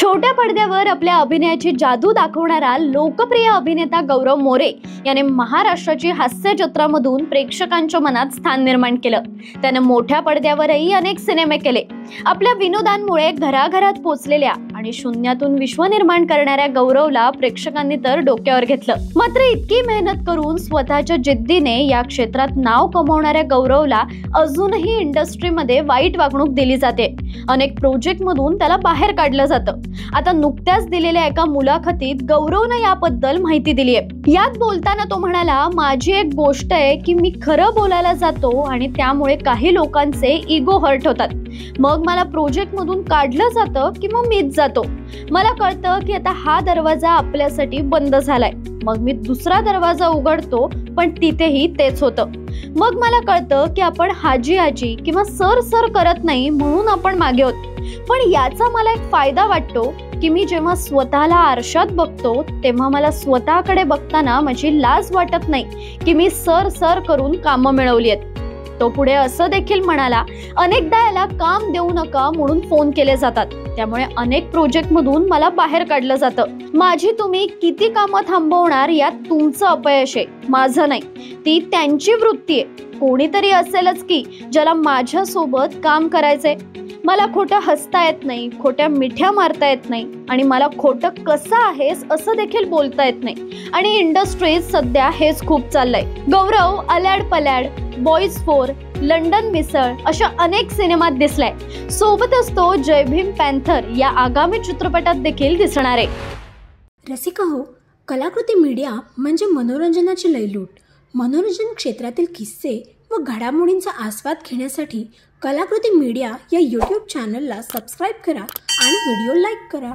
छोट्या पडद्यावर आपल्या अभिनयाची जादू दाखवणारा लोकप्रिय अभिनेता गौरव मोरे याने महाराष्ट्राची हास्यचित्रामधून प्रेक्षकांच्या मनात स्थान निर्माण केलं। त्याने मोठ्या पडद्यावरही अनेक सिनेमे केले। आपल्या विनोदांमुळे घराघरात पोचलेल्या आणि शून्यातून विश्व निर्माण करणाऱ्या गौरवला प्रेक्षकांनी तर डोक्यावर घेतलं। मात्र इतकी मेहनत करून स्वतःच्या जिद्दीने या क्षेत्रात नाव कमावणाऱ्या गौरवला अजूनही इंडस्ट्रीमध्ये वाईट वागणूक दिली जाते। अनेक प्रोजेक्ट मधून त्याला बाहेर काढलं जातं। आता नुकत्याच दिलेल्या एका मुलाखतीत गौरवने याबद्दल माहिती दिली आहे। यात बोलताना तो म्हणाला, माझी एक गोष्ट आहे की मी खरं बोलायला जातो आणि त्यामुळे काही लोकांचे इगो हर्ट होतात। मग मला प्रोजेक्ट मधून काढलं जातं की मग मीच जातो। मला कळतं की आता हा दरवाजा आपल्यासाठी बंद झालाय। मग मी दुसरा दरवाजा उघडतो, पण तिथेही तेच होतं। मग मला कळतं की आपण हाजी आजी किंवा सर सर करत नाही म्हणून आपण मागे होतो। पण याचा मला एक फायदा वाटतो की मी जेव्हा स्वतःला आरशात बघतो तेव्हा मला स्वतःकडे बघताना माझी लाज वाटत नाही की मी सर सर करून कामं मिळवली आहेत। तो पुढे असं देखील म्हणाला, अनेकदा याला काम देऊ नका म्हणून फोन केले जातात, त्यामुळे अनेक प्रोजेक्ट मधून मला बाहेर काढलं जातं। माझी तुम्ही किती कामं थांबवणार यात तुमचं अपयश आहे, माझं नाही। ती त्यांची वृत्ती आहे। कोणीतरी असेलच की ज्याला माझ्या सोबत काम करायचंय। मला खोटं हसता येत नाही, खोट्या मिठ्या मारता येत नाही आणि मला खोटं कसं आहेस असं देखील बोलता येत नाही। आणि इंडस्ट्रीत सध्या हेच खूप चाललंय। गौरव अल्याड पल्याड, बॉईज 4, लंडन मिसळ अशा अनेक सिनेमात दिसलाय। सोबतच तो जय भीम पॅन्थर या आगामी चित्रपटात देखील दिसणार आहे। रसिका हो, कलाकृती मीडिया म्हणजे मनोरंजनाची लयलूट। मनोरंजन क्षेत्रातील किस्से व घडामोडींचा आस्वाद घेण्यासाठी कलाकृती मीडिया या यूट्यूब चॅनलला सबस्क्राईब करा आणि व्हिडिओ लाईक करा।